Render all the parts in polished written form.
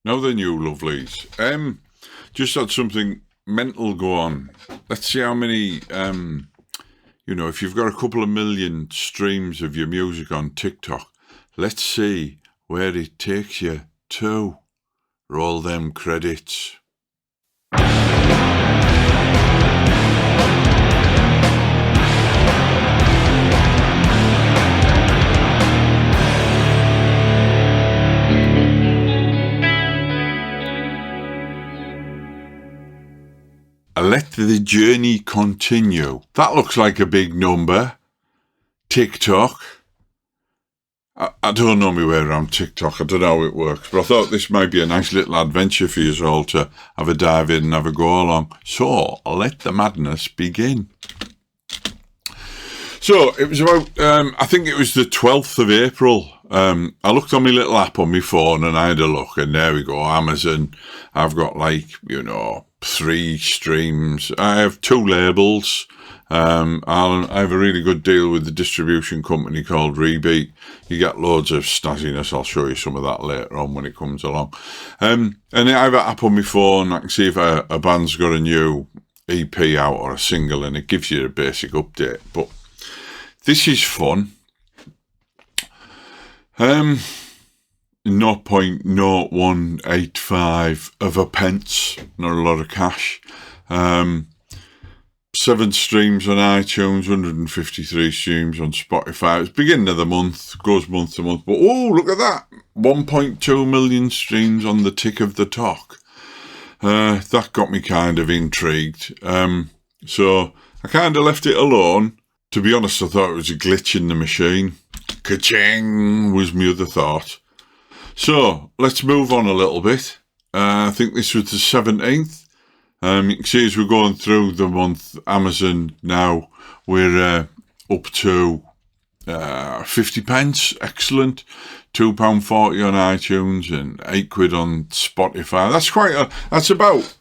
Now then, you lovelies. Just had something mental go on. Let's see how many. If you've got a couple of million streams of your music on TikTok, let's see where it takes you to. Roll them credits. Let the journey continue. That looks like a big number. TikTok. I don't know my way around TikTok. I don't know how it works, but I thought this might be a nice little adventure for you all to have a dive in and have a go along. So let the madness begin. So it was about, I think it was the 12th of April. I looked on my little app on my phone and I had a look, and there we go, Amazon. I've got 3 streams. I have 2 labels. I have a really good deal with the distribution company called Rebeat. You get loads of snazziness. I'll show you some of that later on when it comes along. And I have an app on my phone. I can see if a band's got a new EP out or a single, and it gives you a basic update. But this is fun. 0.0185 of a pence, not a lot of cash. 7 streams on iTunes, 153 streams on Spotify. It's beginning of the month, goes month to month. But oh, look at that, 1.2 million streams on the tick of the talk. That got me kind of intrigued. So I kind of left it alone. To be honest, I thought it was a glitch in the machine. Ka-ching was my other thought. So let's move on a little bit. I think this was the 17th. You can see as we're going through the month, Amazon now, we're up to 50 pence. Excellent. £2.40 on iTunes and £8 on Spotify. That's about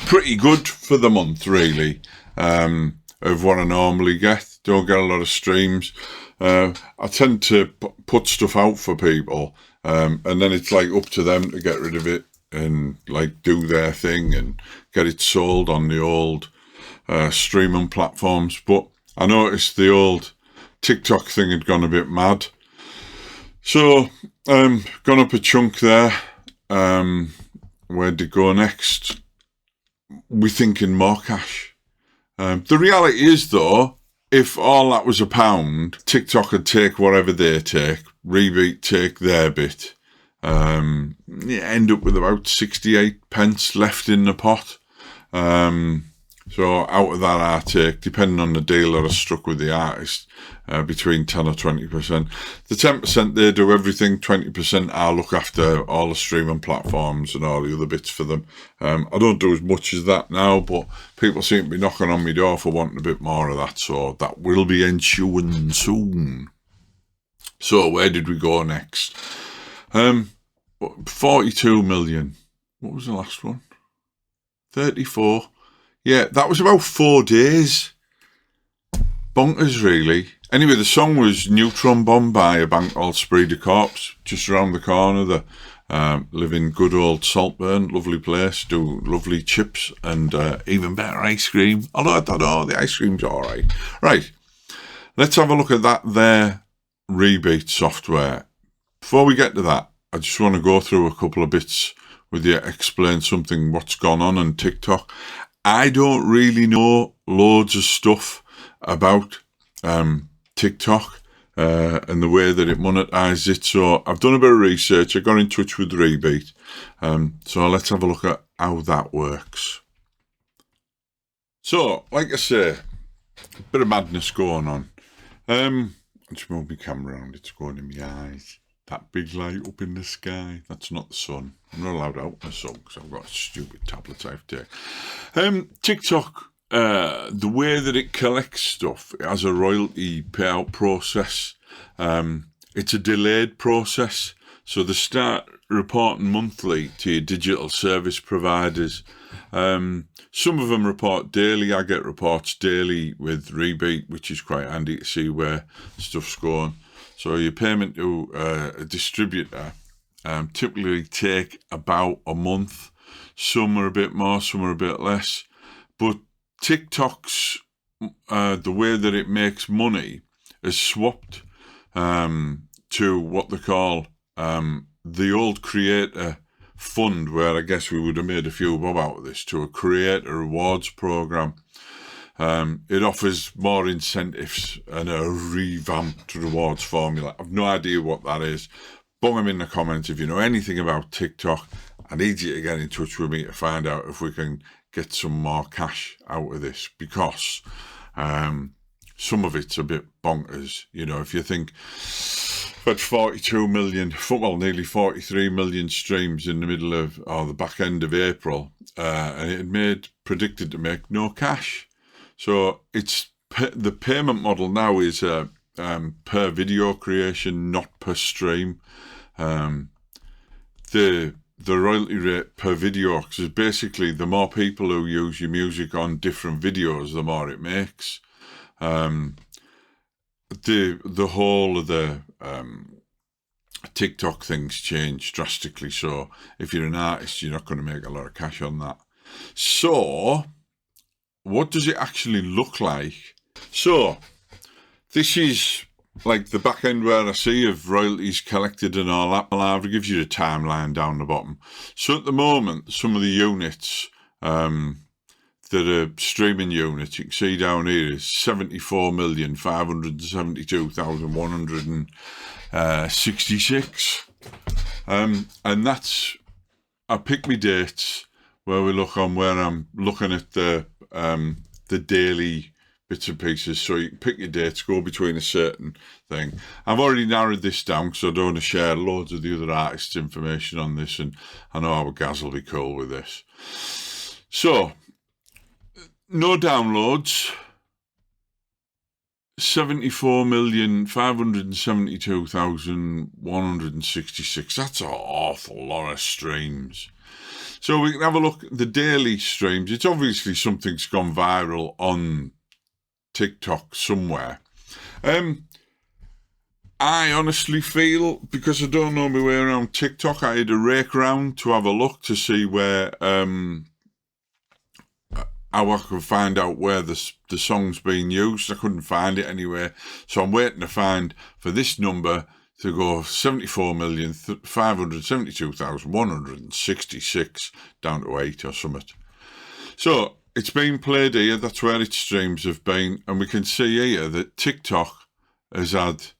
pretty good for the month, really, of what I normally get. Don't get a lot of streams. I tend to put stuff out for people, and then it's up to them to get rid of it and do their thing and get it sold on the old streaming platforms. But I noticed the old TikTok thing had gone a bit mad, so gone up a chunk there. Where'd it go next? We're thinking more cash. The reality is, though, if all that was £1, TikTok would take whatever they take, Rebeat take their bit. You end up with about 68 pence left in the pot. So out of that I take, depending on the deal that I struck with the artist, between 10 or 20%. The 10% they do everything, 20% I look after all the streaming platforms and all the other bits for them. I don't do as much as that now, but people seem to be knocking on my door for wanting a bit more of that, so that will be ensuing soon. So where did we go next? 42 million. What was the last one? 34. Yeah, that was about 4 days. Bonkers, really. Anyway, the song was Neutron Bomb by a band called Esprit de Corps, just around the corner. They live in good old Saltburn, lovely place, do lovely chips and even better ice cream. Although I don't know, the ice cream's all right. Right, let's have a look at that there Rebeat software. Before we get to that, I just want to go through a couple of bits with you, explain something what's gone on TikTok. I don't really know loads of stuff about TikTok and the way that it monetizes it, so I've done a bit of research. I got in touch with Rebeat, so let's have a look at how that works. So, like I say, a bit of madness going on. Just move my camera around, it's going in my eyes. That big light up in the sky, that's not the sun. I'm not allowed out in the sun because I've got a stupid tablet I have to take. TikTok, the way that it collects stuff, it has a royalty payout process. It's a delayed process. So they start reporting monthly to your digital service providers. Some of them report daily. I get reports daily with Rebeat, which is quite handy to see where stuff's going. So your payment to a distributor typically take about a month. Some are a bit more, some are a bit less. But TikTok's, the way that it makes money is swapped to what they call the old creator fund, where I guess we would have made a few bob out of this, to a creator rewards program. It offers more incentives and a revamped rewards formula. I've no idea what that is. Bung them in the comments if you know anything about TikTok. I need you to get in touch with me to find out if we can get some more cash out of this, because some of it's a bit bonkers. You know, if you think we've had 42 million, well, nearly 43 million streams in the middle of, or the back end of April, and it predicted to make no cash. So it's the payment model now is per video creation, not per stream. The royalty rate per video, because basically the more people who use your music on different videos, the more it makes. The whole of the TikTok things change drastically. So if you're an artist, you're not going to make a lot of cash on that. So what does it actually look like? So this is like the back end where I see of royalties collected and all that. Palaver gives you the timeline down the bottom. So at the moment, some of the units that are streaming units, you can see down here, is 74,572,166. And that's, I pick me dates where we look on where I'm looking at the daily bits and pieces. So you can pick your dates, go between a certain thing. I've already narrowed this down because I don't want to share loads of the other artists' information on this, and I know our Gaz will be cool with this. So, no downloads. 74,572,166. That's an awful lot of streams. So we can have a look at the daily streams. It's obviously something's gone viral on TikTok somewhere. I honestly feel, because I don't know my way around TikTok, I had to rake around to have a look to see where how I could find out where the song's being used. I couldn't find it anywhere. So I'm waiting to find for this number to go 74,572,166 down to 8 or something. So it's been played here. That's where its streams have been. And we can see here that TikTok has had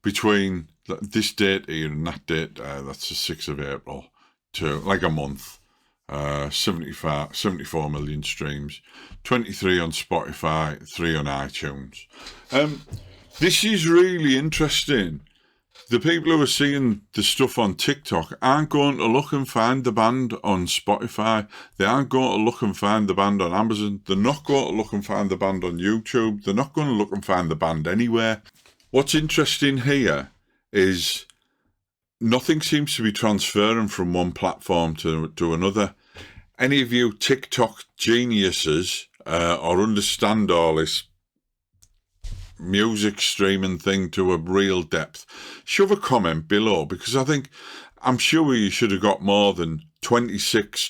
between this date here and that date, that's the 6th of April, to like a month. 74 million streams, 23 on Spotify, 3 on iTunes. This is really interesting. The people who are seeing the stuff on TikTok aren't going to look and find the band on Spotify. They aren't going to look and find the band on Amazon. They're not going to look and find the band on YouTube. They're not going to look and find the band anywhere. What's interesting here is nothing seems to be transferring from one platform to another. Any of you TikTok geniuses or understand all this music streaming thing to a real depth, shove a comment below, because I'm sure you should have got more than 26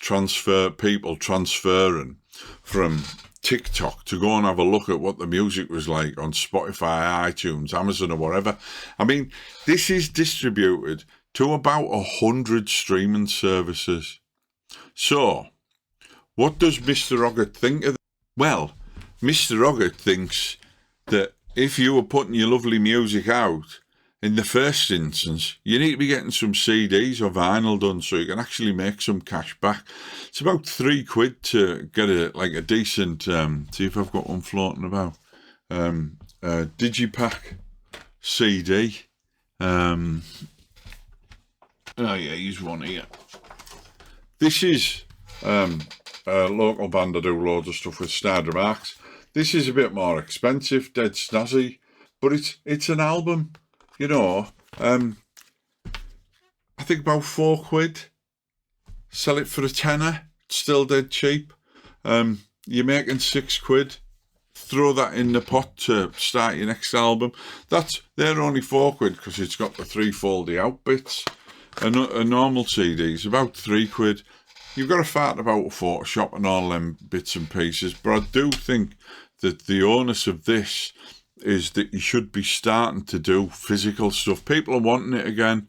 people transferring from TikTok to go and have a look at what the music was like on Spotify, iTunes, Amazon, or whatever. I mean, this is distributed to about 100 streaming services. So, what does Mr. Oggett think of that? Well, Mr. Oggett thinks that if you were putting your lovely music out, in the first instance, you need to be getting some CDs or vinyl done so you can actually make some cash back. It's about £3 to get a decent, see if I've got one floating about, Digipack CD. Oh yeah, here's one here. This is a local band I do loads of stuff with, Stardom Arcs. This is a bit more expensive, dead snazzy, but it's an album, you know. I think about £4. Sell it for a tenner, it's still dead cheap. You're making £6. throw that in the pot to start your next album. They're only £4 because it's got the 3 foldy out bits. A normal CD is about £3. You've got to fart about a Photoshop and all them bits and pieces, but I do think that the onus of this is that you should be starting to do physical stuff. People are wanting it again.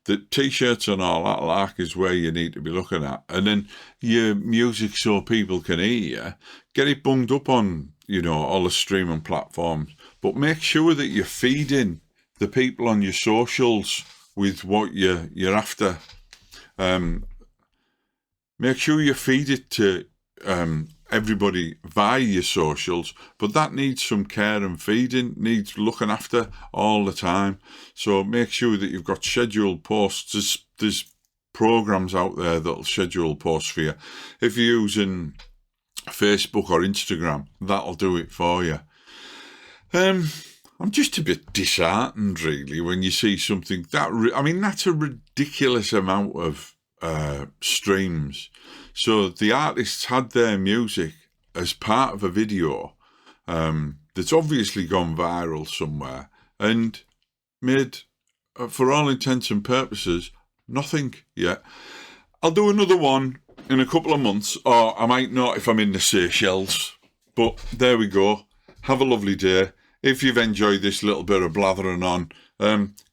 The T-shirts and all that lark is where you need to be looking at. And then your music so people can hear you. Get it bunged up on, all the streaming platforms. But make sure that you're feeding the people on your socials with what you're after. Make sure you feed it to everybody via your socials, but that needs some care and feeding, needs looking after all the time. So make sure that you've got scheduled posts. There's programs out there that'll schedule posts for you. If you're using Facebook or Instagram, that'll do it for you. I'm just a bit disheartened, really, when you see something that's a ridiculous amount of streams. So the artists had their music as part of a video that's obviously gone viral somewhere and made, for all intents and purposes, nothing yet. I'll do another one in a couple of months, or I might not if I'm in the Seychelles. But there we go. Have a lovely day. If you've enjoyed this little bit of blathering on,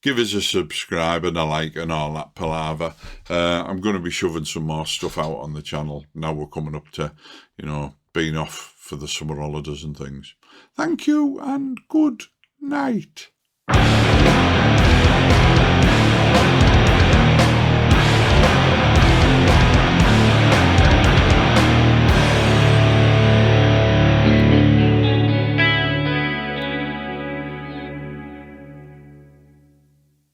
give us a subscribe and a like and all that palaver. I'm going to be shoving some more stuff out on the channel. Now we're coming up to, being off for the summer holidays and things. Thank you and good night.